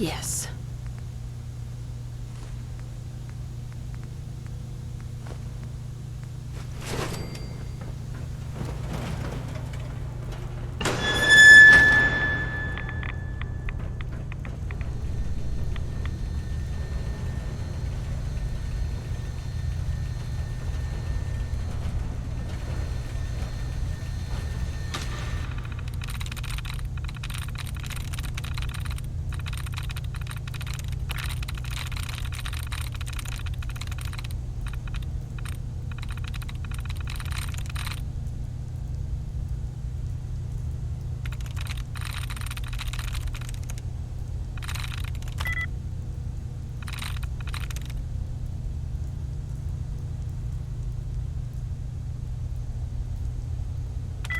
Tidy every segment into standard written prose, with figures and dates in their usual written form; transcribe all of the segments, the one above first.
Yes.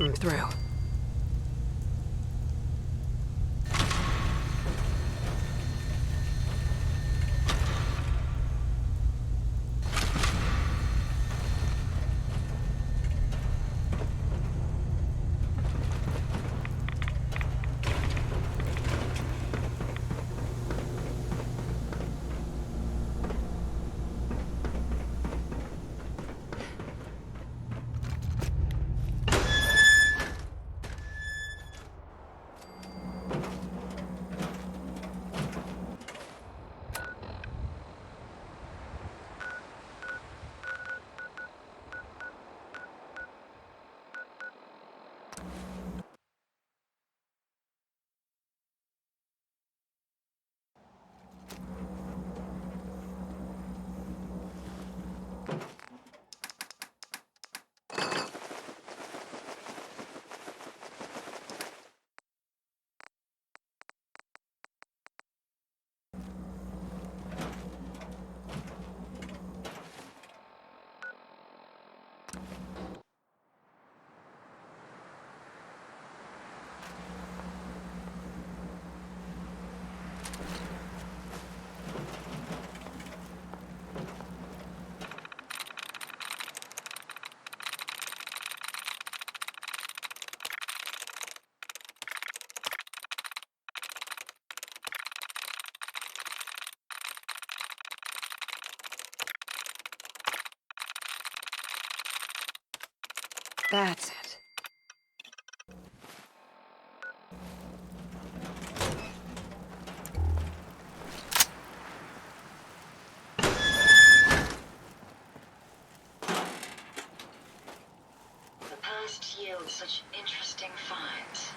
I'm through. That's it. The past yields such interesting finds.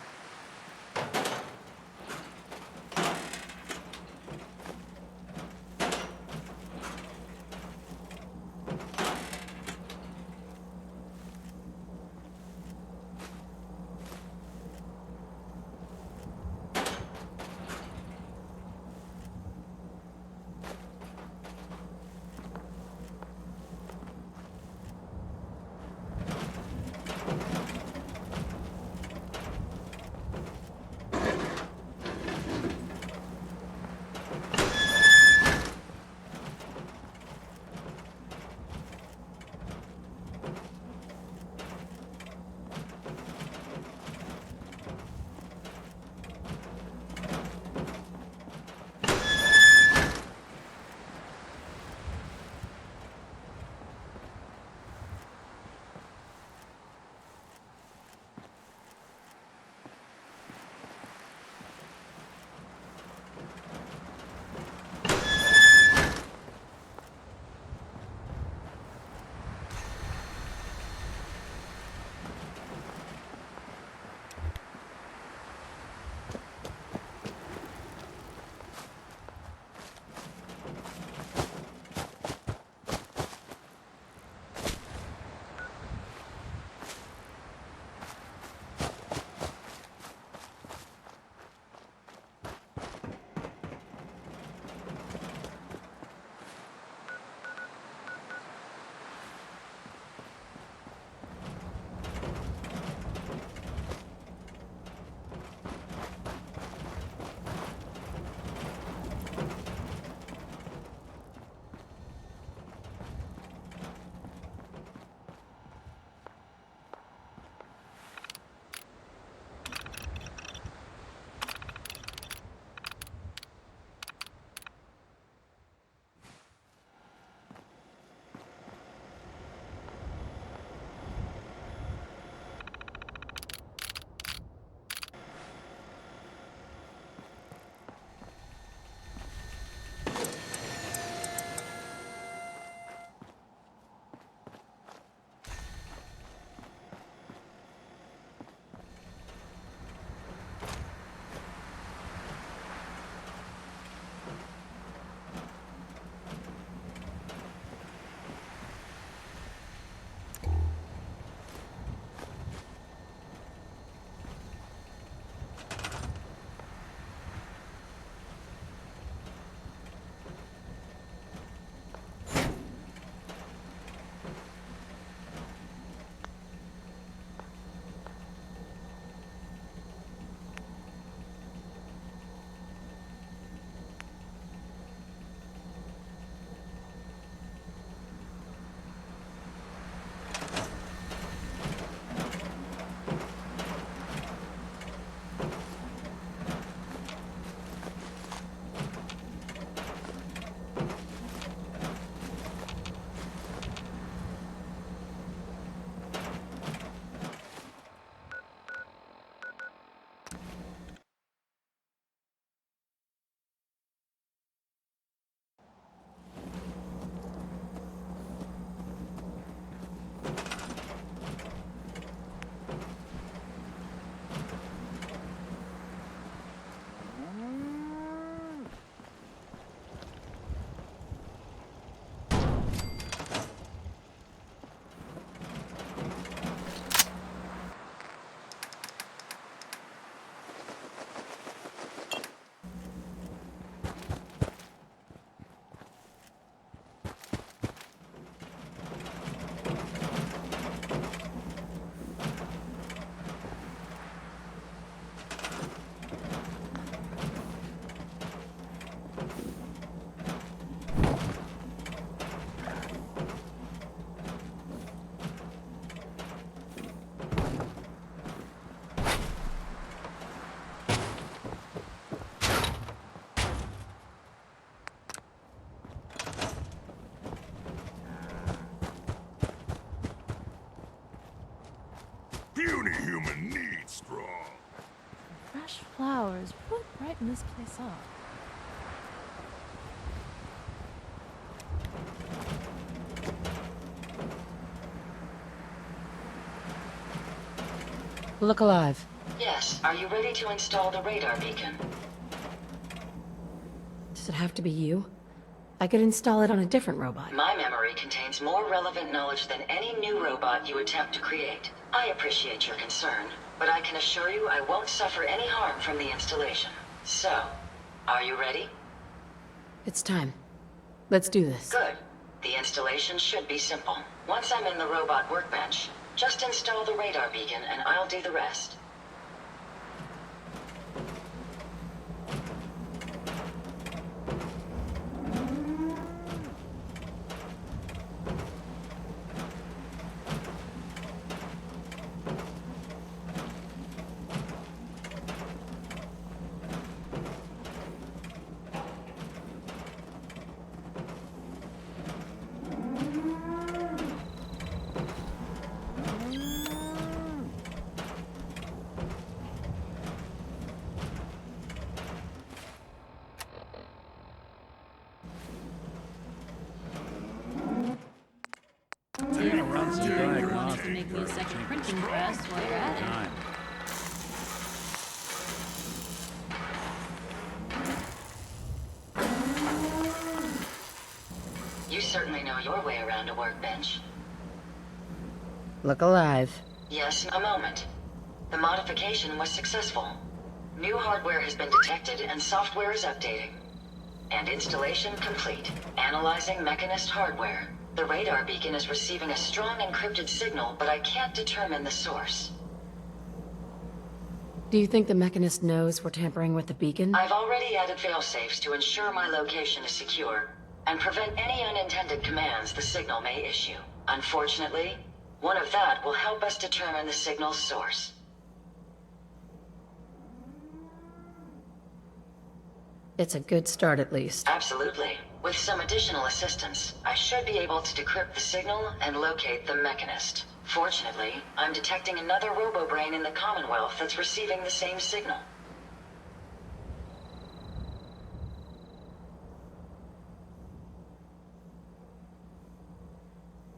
Only human needs straw. Fresh flowers would brighten this place up. Look alive. Yes, are you ready to install the radar beacon? Does it have to be you? I could install it on a different robot. My memory contains more relevant knowledge than any new robot you attempt to create. I appreciate your concern, but I can assure you I won't suffer any harm from the installation. So, are you ready? It's time. Let's do this. Good. The installation should be simple. Once I'm in the robot workbench, just install the radar beacon and I'll do the rest. To make me a second printing press while you're at it. You certainly know your way around a workbench. Look alive. Yes, a moment. The modification was successful. New hardware has been detected and software is updating. And installation complete. Analyzing Mechanist hardware. The radar beacon is receiving a strong encrypted signal, but I can't determine the source. Do you think the Mechanist knows we're tampering with the beacon? I've already added failsafes to ensure my location is secure, and prevent any unintended commands the signal may issue. Unfortunately, one of that will help us determine the signal's source. It's a good start at least. Absolutely. With some additional assistance, I should be able to decrypt the signal and locate the Mechanist. Fortunately, I'm detecting another robo-brain in the Commonwealth that's receiving the same signal.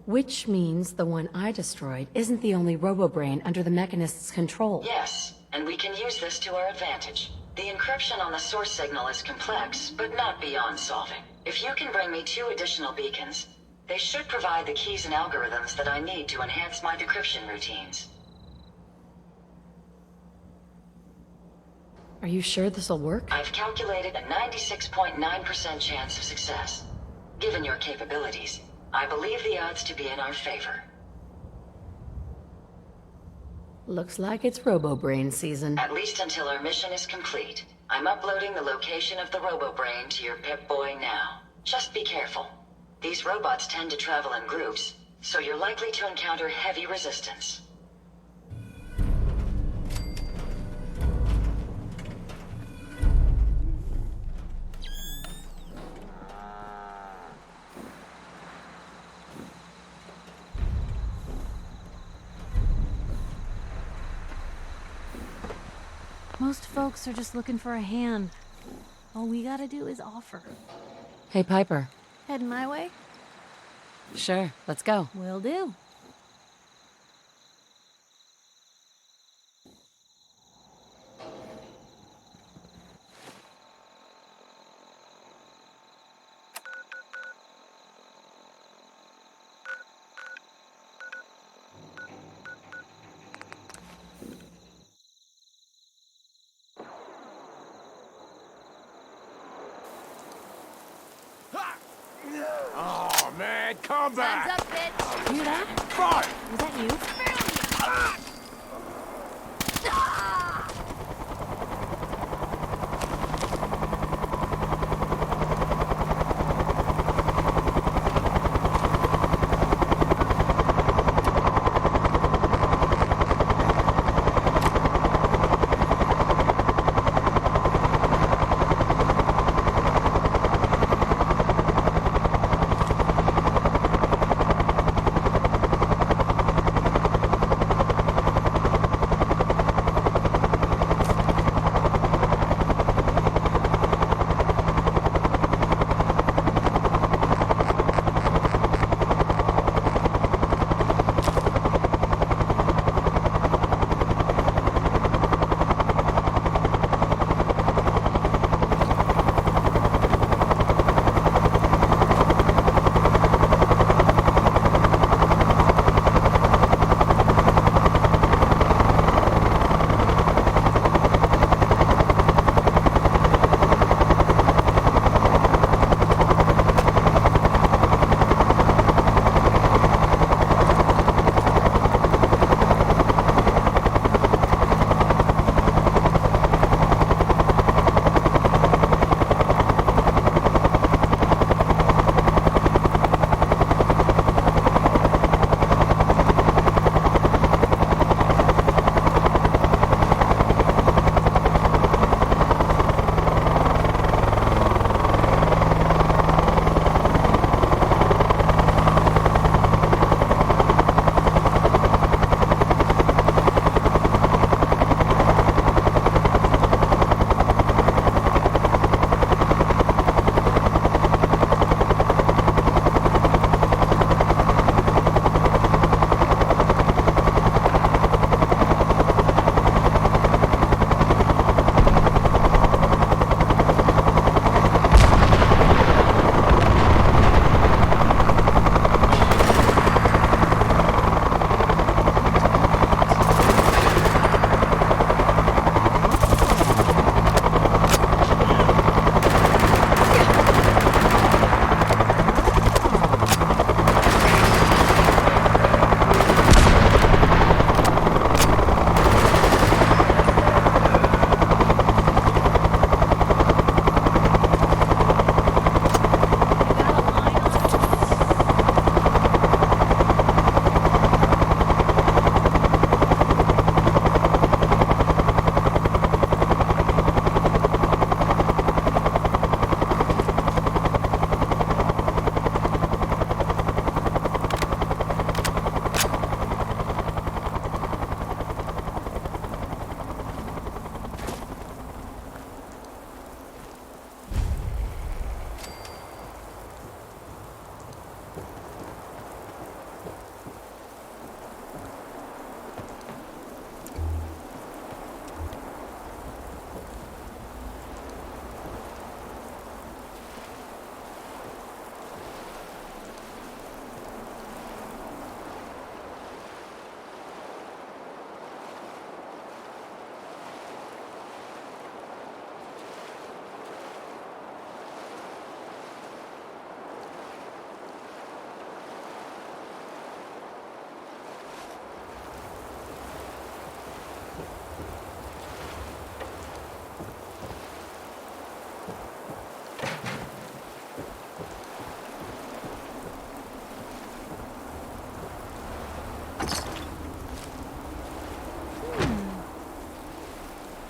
Which means the one I destroyed isn't the only robo-brain under the Mechanist's control. Yes, and we can use this to our advantage. The encryption on the source signal is complex, but not beyond solving. If you can bring me 2 additional beacons, they should provide the keys and algorithms that I need to enhance my decryption routines. Are you sure this'll work? I've calculated a 96.9% chance of success. Given your capabilities, I believe the odds to be in our favor. Looks like it's robo-brain season. At least until our mission is complete. I'm uploading the location of the robo-brain to your Pip-Boy now. Just be careful. These robots tend to travel in groups, so you're likely to encounter heavy resistance. Most folks are just looking for a hand. All we gotta do is offer. Hey, Piper. Heading my way? Sure, let's go. Will do. Oh, man, come back! Time's up, bitch! Hear that? Fire! Was that you?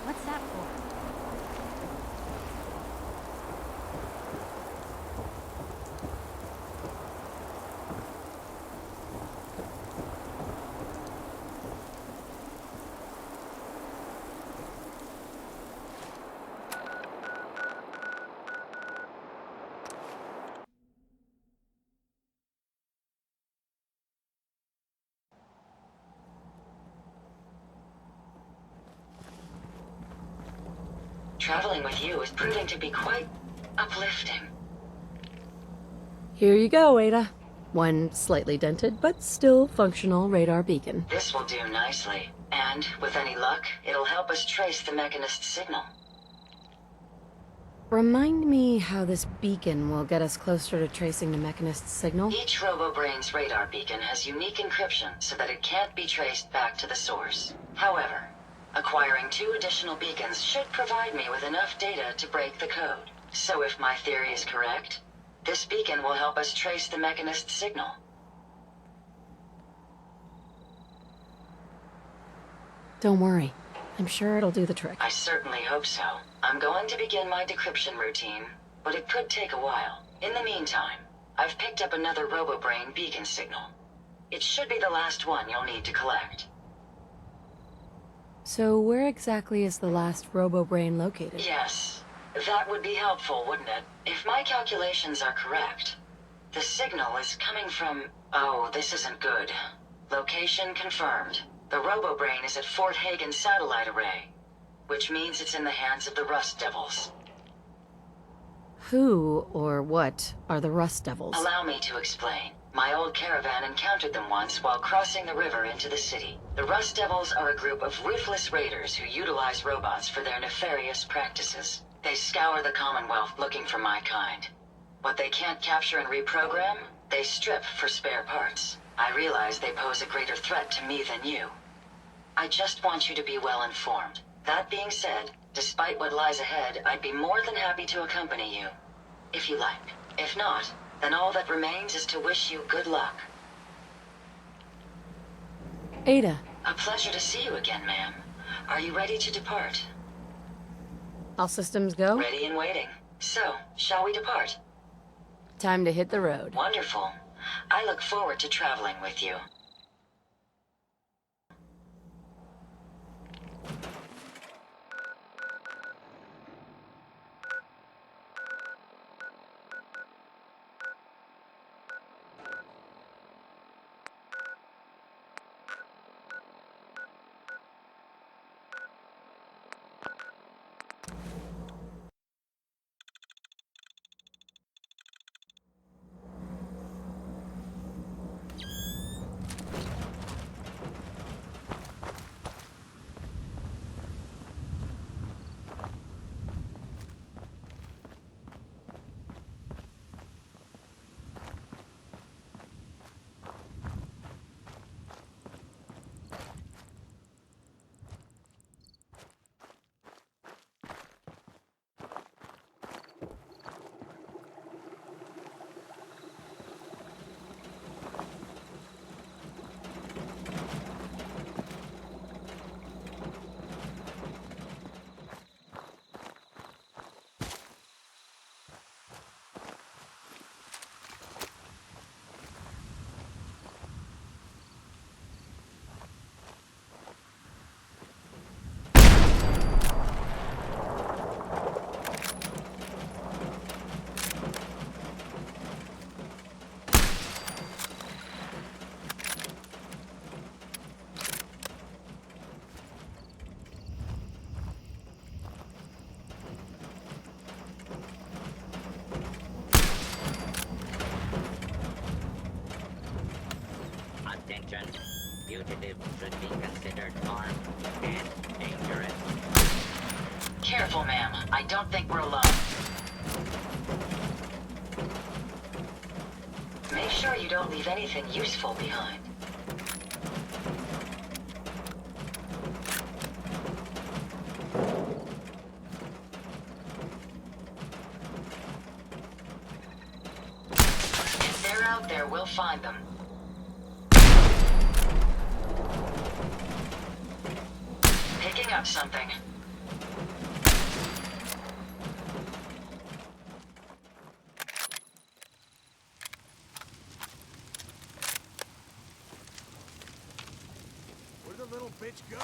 What's that for? Traveling with you is proving to be quite uplifting. Here you go, Ada. One slightly dented, but still functional radar beacon. This will do nicely. And, with any luck, it'll help us trace the Mechanist's signal. Remind me how this beacon will get us closer to tracing the Mechanist's signal? Each RoboBrain's radar beacon has unique encryption so that it can't be traced back to the source. However, acquiring 2 additional beacons should provide me with enough data to break the code. So if my theory is correct, this beacon will help us trace the Mechanist's signal. Don't worry. I'm sure it'll do the trick. I certainly hope so. I'm going to begin my decryption routine, but it could take a while. In the meantime, I've picked up another RoboBrain beacon signal. It should be the last one you'll need to collect. So where exactly is the last RoboBrain located? Yes, that would be helpful, wouldn't it? If my calculations are correct, the signal is coming from... Oh, this isn't good. Location confirmed. The RoboBrain is at Fort Hagen Satellite Array, which means it's in the hands of the Rust Devils. Who or what are the Rust Devils? Allow me to explain. My old caravan encountered them once while crossing the river into the city. The Rust Devils are a group of ruthless raiders who utilize robots for their nefarious practices. They scour the Commonwealth looking for my kind. What they can't capture and reprogram, they strip for spare parts. I realize they pose a greater threat to me than you. I just want you to be well informed. That being said, despite what lies ahead, I'd be more than happy to accompany you, if you like. If not, then all that remains is to wish you good luck. Ada. A pleasure to see you again, ma'am. Are you ready to depart? All systems go? Ready and waiting. So, shall we depart? Time to hit the road. Wonderful. I look forward to traveling with you. Fugitives should be considered armed and dangerous. Careful, ma'am. I don't think we're alone. Make sure you don't leave anything useful behind. If they're out there, we'll find them. Picking up something. Where'd the little bitch go?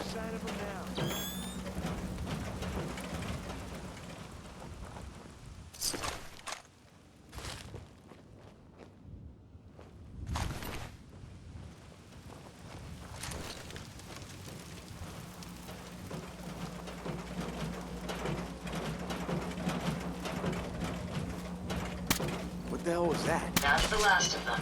Sign of him now. What the hell was that? That's the last of them.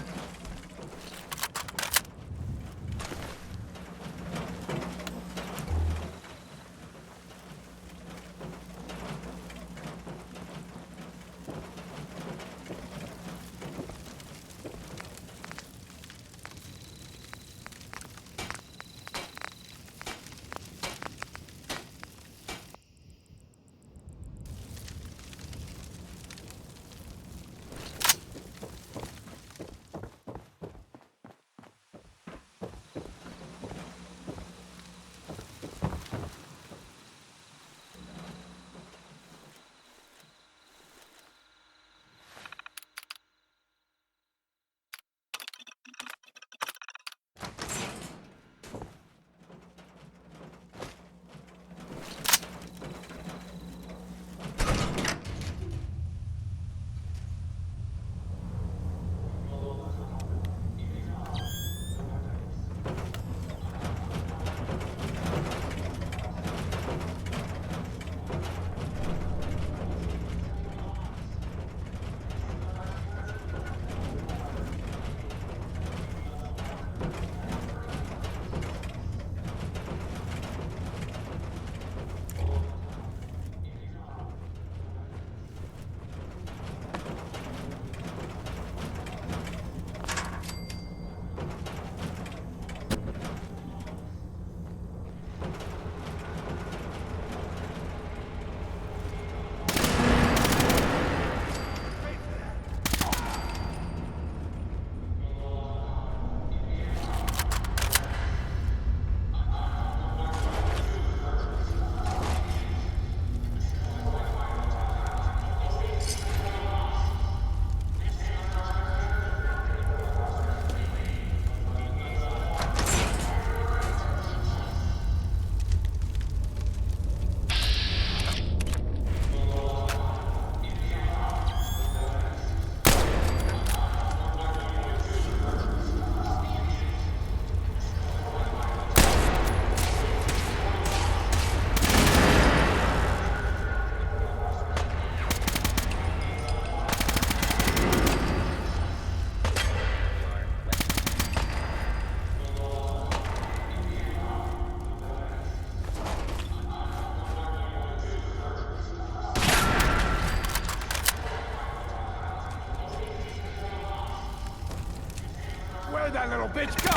Where'd that little bitch go?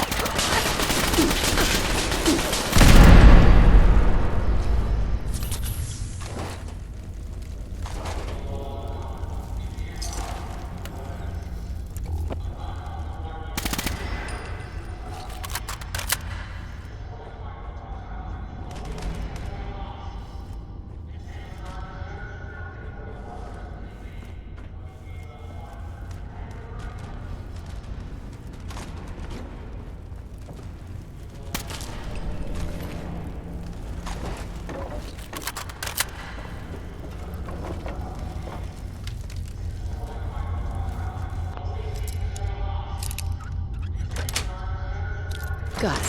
Got it.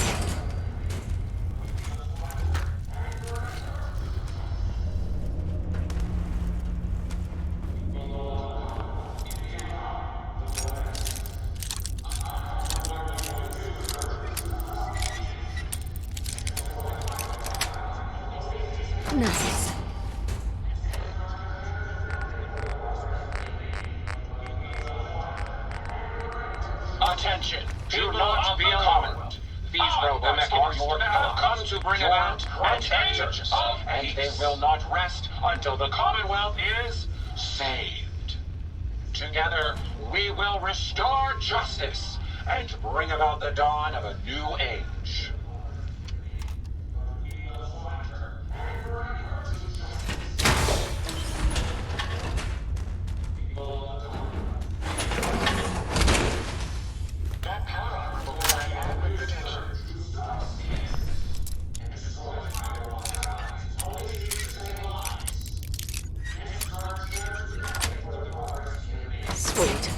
Nice. Attention, do not be alarmed. These robots are your come to bring about protectors, and they will not rest until the Commonwealth is saved. Together, we will restore justice and bring about the dawn of a new age. That power armor will provide adequate protection. Sweet.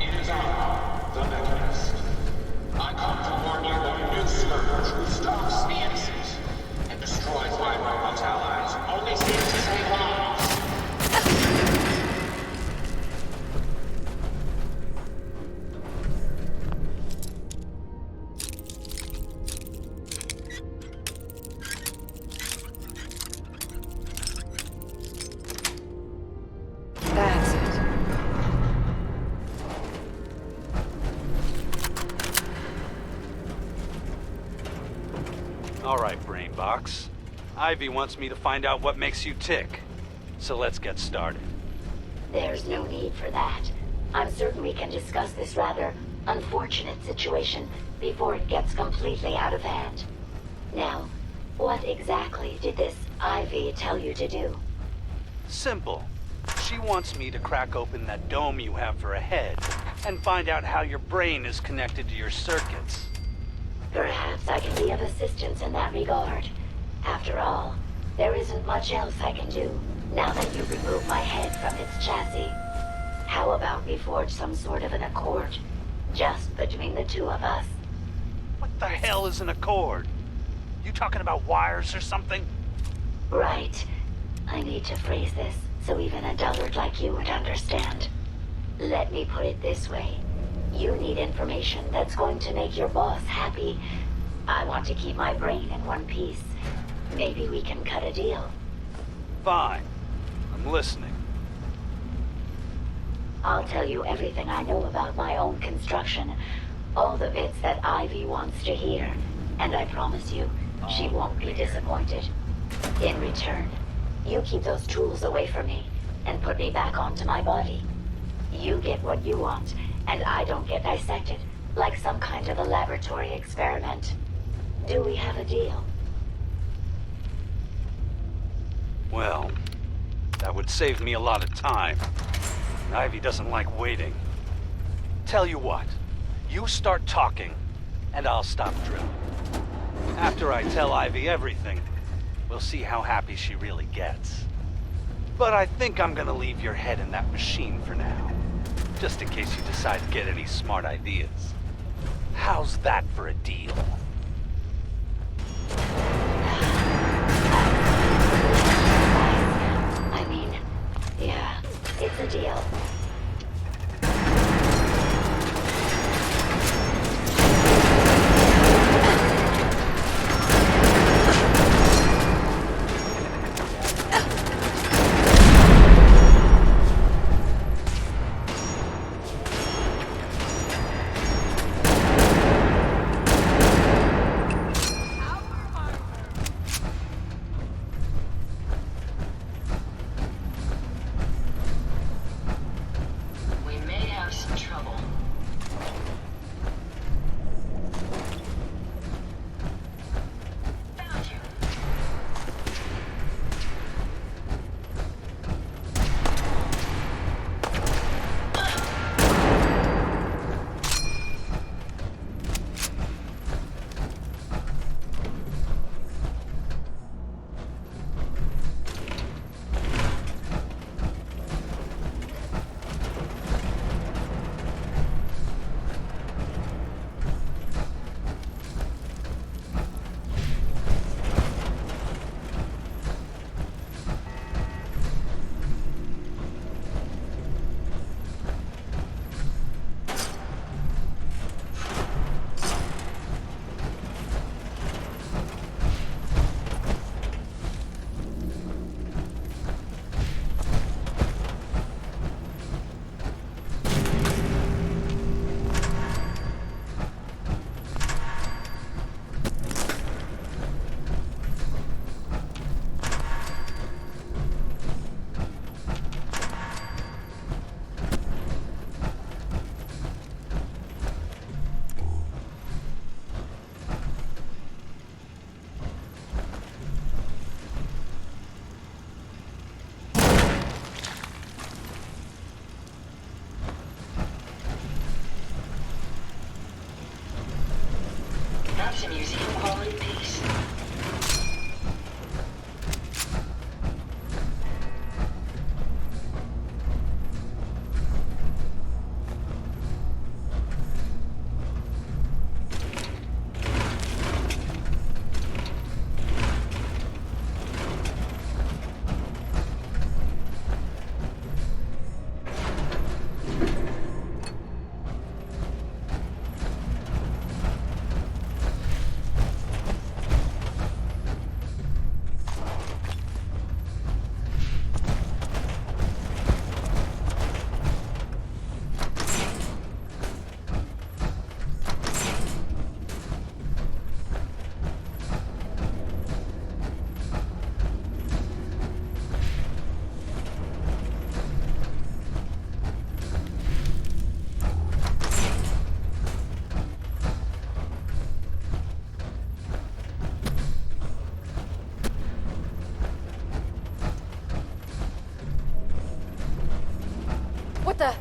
It is I, the Mechanist. I come to warn you of a new scourge who stalks the innocent and destroys my robot allies, only seems to save lives. That's it. All right, Brainbox. Ivy wants me to find out what makes you tick. So let's get started. There's no need for that. I'm certain we can discuss this rather unfortunate situation before it gets completely out of hand. Now, what exactly did this Ivy tell you to do? Simple. She wants me to crack open that dome you have for a head and find out how your brain is connected to your circuits. Perhaps I can be of assistance in that regard. After all, there isn't much else I can do now that you've removed my head from its chassis. How about we forge some sort of an accord, just between the two of us? What the hell is an accord? You talking about wires or something? Right. I need to phrase this so even a dullard like you would understand. Let me put it this way. You need information that's going to make your boss happy. I want to keep my brain in one piece. Maybe we can cut a deal. Fine. I'm listening. I'll tell you everything I know about my own construction. All the bits that Ivy wants to hear. And I promise you, she won't be disappointed. In return, you keep those tools away from me and put me back onto my body. You get what you want, and I don't get dissected like some kind of a laboratory experiment. Do we have a deal? Well, that would save me a lot of time. Ivy doesn't like waiting. Tell you what, you start talking, and I'll stop drilling. After I tell Ivy everything, we'll see how happy she really gets. But I think I'm gonna leave your head in that machine for now, just in case you decide to get any smart ideas. How's that for a deal? I mean, yeah, it's a deal. It's a museum quality piece. What the?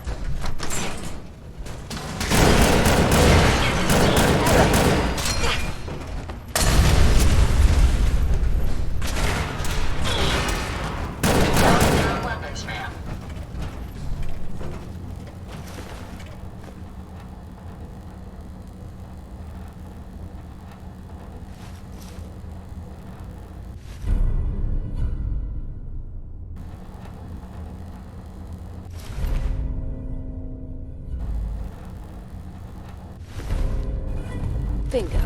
Weapons, ma'am. Bingo.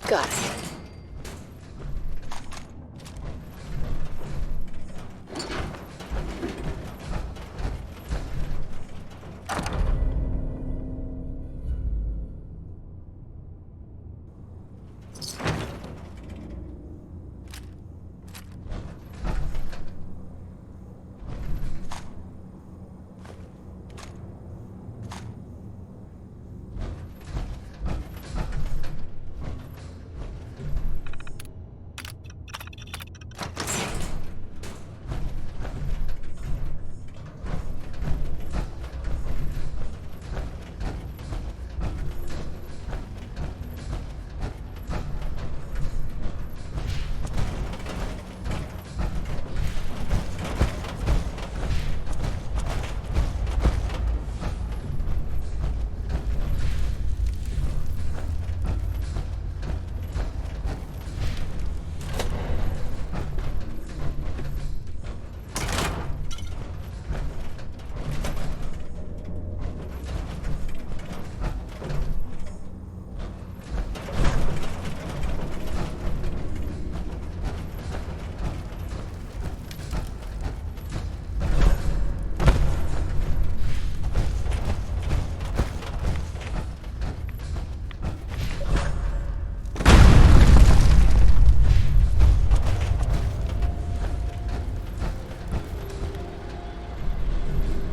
Got it.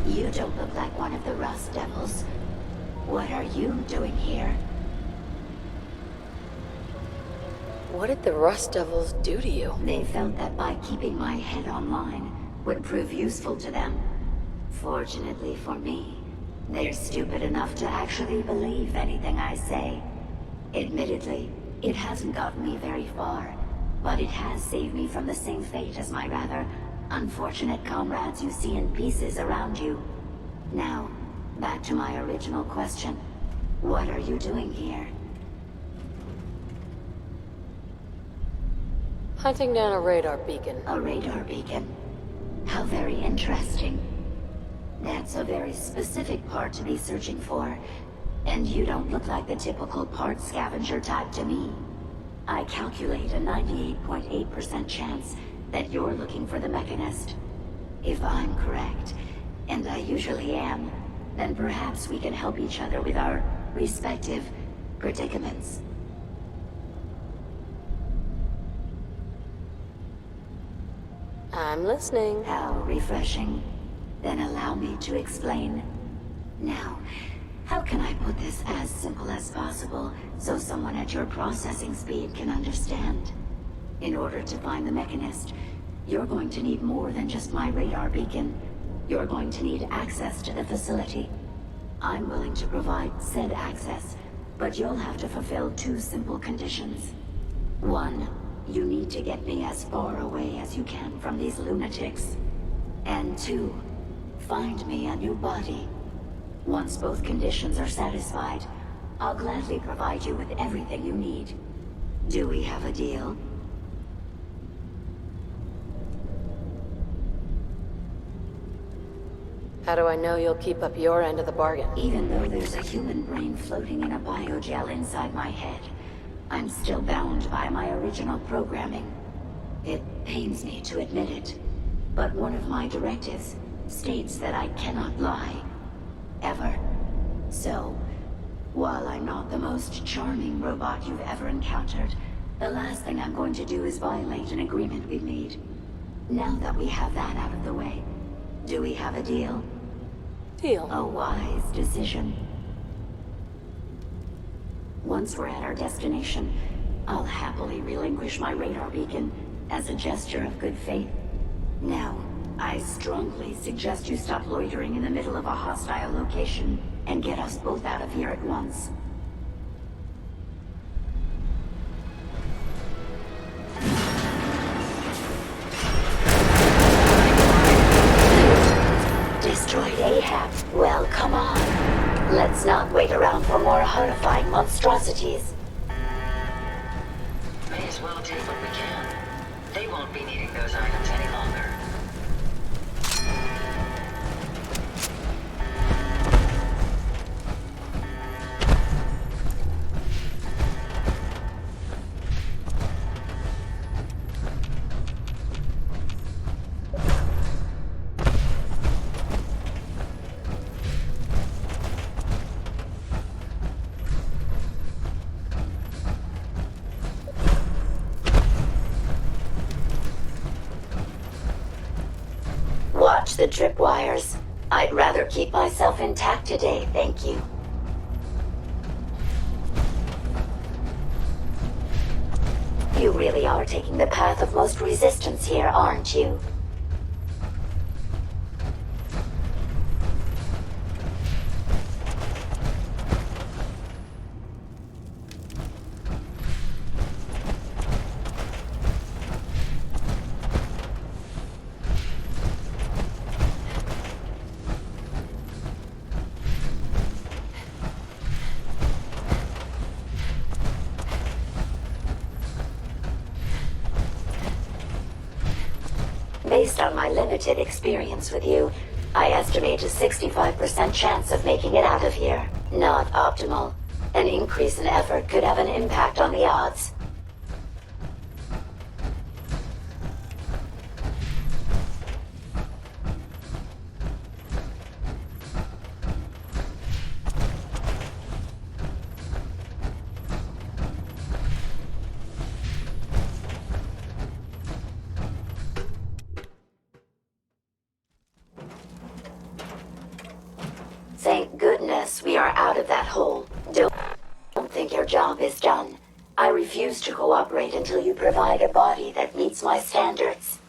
You don't look like one of the Rust Devils. What are you doing here? What did the Rust Devils do to you? They felt that by keeping my head online would prove useful to them. Fortunately for me, they're stupid enough to actually believe anything I say. Admittedly, it hasn't gotten me very far, but it has saved me from the same fate as my rather unfortunate comrades you see in pieces around you. Now, back to my original question. What are you doing here? Hunting down a radar beacon. A radar beacon. How very interesting. That's a very specific part to be searching for. And you don't look like the typical part scavenger type to me. I calculate a 98.8% chance that you're looking for the Mechanist. If I'm correct, and I usually am, then perhaps we can help each other with our respective predicaments. I'm listening. How refreshing. Then allow me to explain. Now, how can I put this as simple as possible so someone at your processing speed can understand? In order to find the Mechanist, you're going to need more than just my radar beacon. You're going to need access to the facility. I'm willing to provide said access, but you'll have to fulfill 2 simple conditions. 1, you need to get me as far away as you can from these lunatics. And 2, find me a new body. Once both conditions are satisfied, I'll gladly provide you with everything you need. Do we have a deal? How do I know you'll keep up your end of the bargain? Even though there's a human brain floating in a biogel inside my head, I'm still bound by my original programming. It pains me to admit it, but one of my directives states that I cannot lie. Ever. So, while I'm not the most charming robot you've ever encountered, the last thing I'm going to do is violate an agreement we've made. Now that we have that out of the way, do we have a deal? Deal. A wise decision. Once we're at our destination, I'll happily relinquish my radar beacon as a gesture of good faith. Now, I strongly suggest you stop loitering in the middle of a hostile location and get us both out of here at once. Destroyed Ahab. Well, come on. Let's not wait around for more horrifying monstrosities. May as well take what we can. They won't be needing those items any longer. Watch the tripwires. I'd rather keep myself intact today, thank you. You really are taking the path of most resistance here, aren't you? Based on my limited experience with you, I estimate a 65% chance of making it out of here. Not optimal. An increase in effort could have an impact on the odds. Thank goodness we are out of that hole. Don't think your job is done. I refuse to cooperate until you provide a body that meets my standards.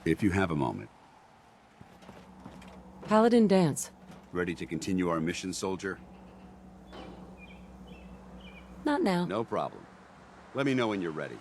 If you have a moment. Paladin dance. Ready to continue our mission, soldier? Not now. No problem. Let me know when you're ready.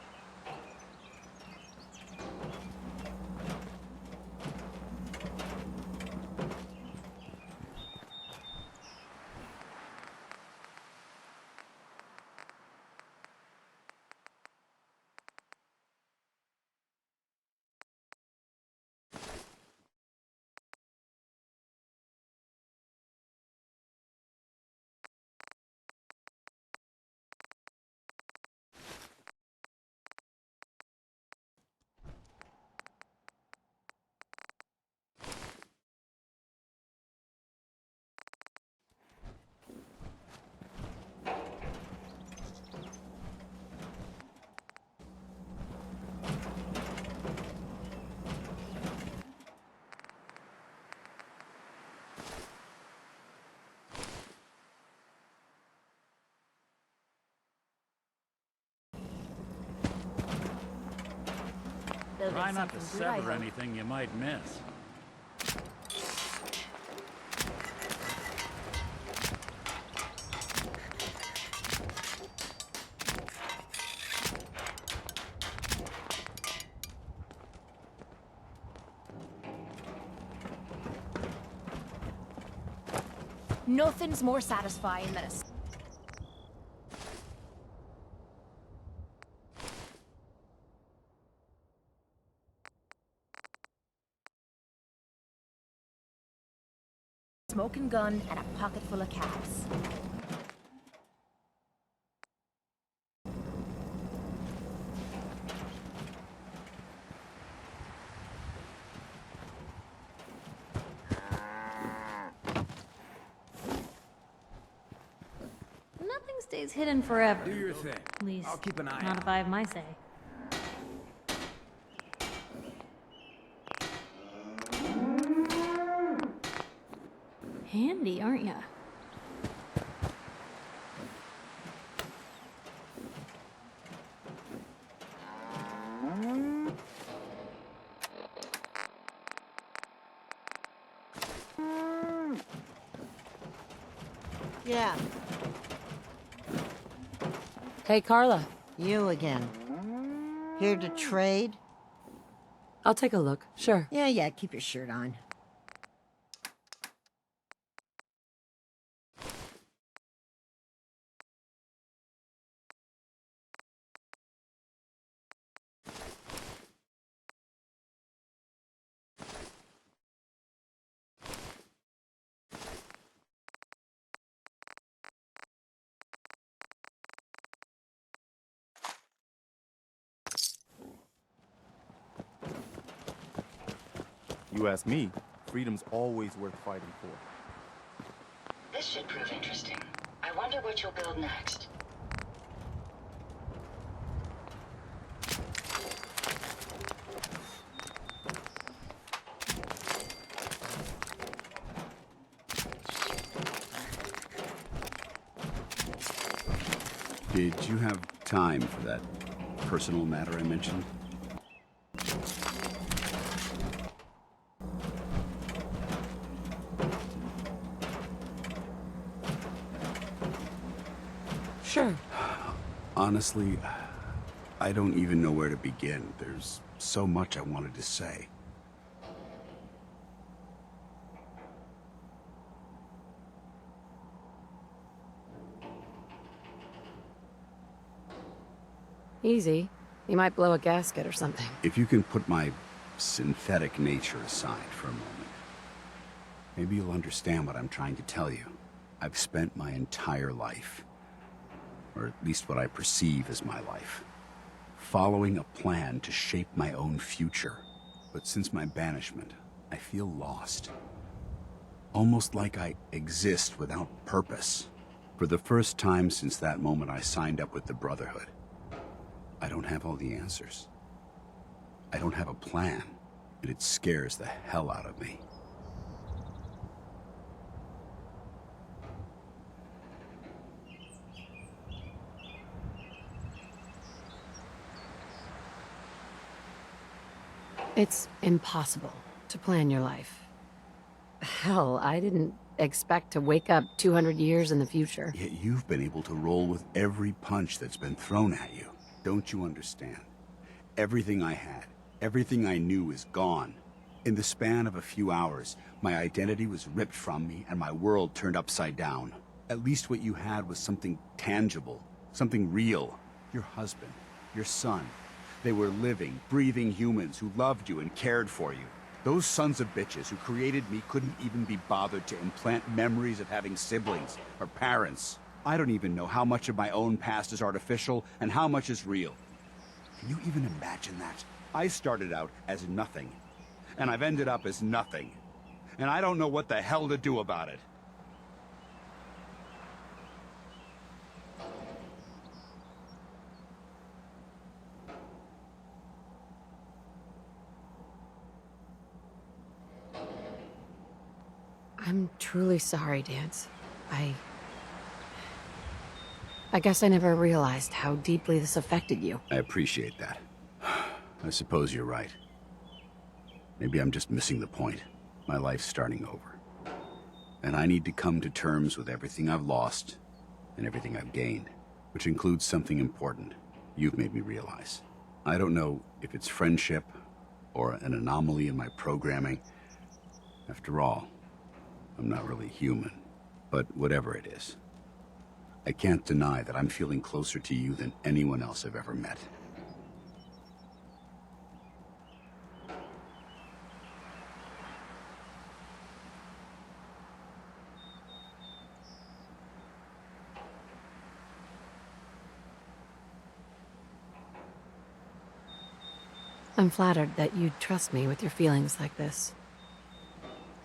Try not to sever anything you might miss. Nothing's more satisfying than a smoking gun and a pocket full of caps. Nothing stays hidden forever. Do your thing. At least, I'll keep an eye not out. if I have my say. Handy, aren't ya? Yeah, Hey, Carla. you again. Here to trade? I'll take a look. Sure. Yeah, keep your shirt on. You ask me, freedom's always worth fighting for. This should prove interesting. I wonder what you'll build next. Did you have time for that personal matter I mentioned? Sure. Honestly, I don't even know where to begin. There's so much I wanted to say. Easy. You might blow a gasket or something. If you can put my synthetic nature aside for a moment, maybe you'll understand what I'm trying to tell you. I've spent my entire life, or at least what I perceive as my life, following a plan to shape my own future. But since my banishment, I feel lost. Almost like I exist without purpose. For the first time since that moment I signed up with the Brotherhood, I don't have all the answers. I don't have a plan, and it scares the hell out of me. It's impossible to plan your life. Hell, I didn't expect to wake up 200 years in the future. Yet you've been able to roll with every punch that's been thrown at you. Don't you understand? Everything I had, everything I knew is gone. In the span of a few hours, my identity was ripped from me and my world turned upside down. At least what you had was something tangible, something real. Your husband, your son. They were living, breathing humans who loved you and cared for you. Those sons of bitches who created me couldn't even be bothered to implant memories of having siblings or parents. I don't even know how much of my own past is artificial and how much is real. Can you even imagine that? I started out as nothing, and I've ended up as nothing. And I don't know what the hell to do about it. I'm truly sorry, Dance. I guess I never realized how deeply this affected you. I appreciate that. I suppose you're right. Maybe I'm just missing the point. My life's starting over. And I need to come to terms with everything I've lost and everything I've gained, which includes something important you've made me realize. I don't know if it's friendship or an anomaly in my programming. After all, I'm not really human, but whatever it is, I can't deny that I'm feeling closer to you than anyone else I've ever met. I'm flattered that you'd trust me with your feelings like this.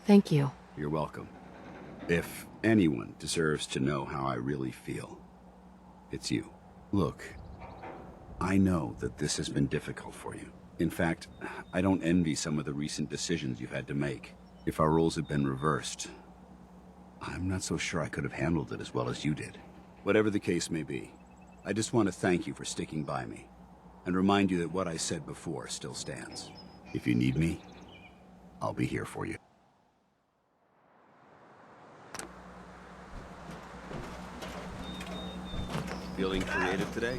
Thank you. You're welcome. If anyone deserves to know how I really feel, it's you. Look, I know that this has been difficult for you. In fact, I don't envy some of the recent decisions you've had to make. If our roles had been reversed, I'm not so sure I could have handled it as well as you did. Whatever the case may be, I just want to thank you for sticking by me, and remind you that what I said before still stands. If you need me, I'll be here for you. Feeling creative today?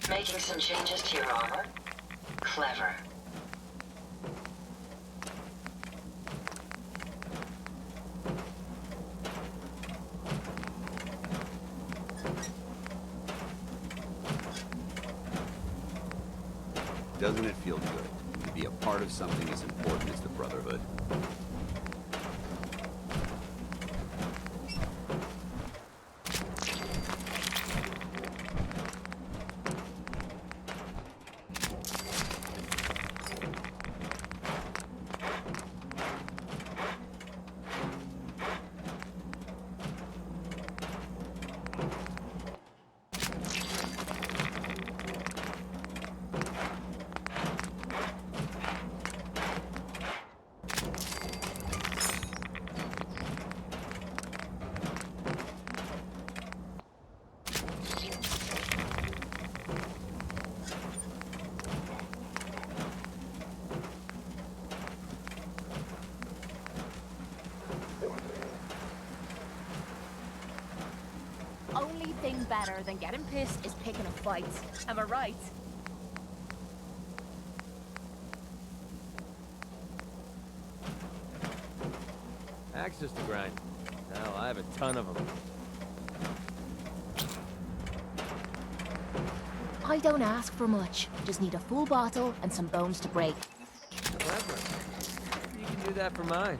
Making some changes to your armor? Clever. Doesn't it feel good to be a part of something as important as the Brotherhood? better than getting pissed is picking a fight. Am I right? Access to grind. Hell, I have a ton of them. I don't ask for much. Just need a full bottle and some bones to break. Clever. You can do that for mine.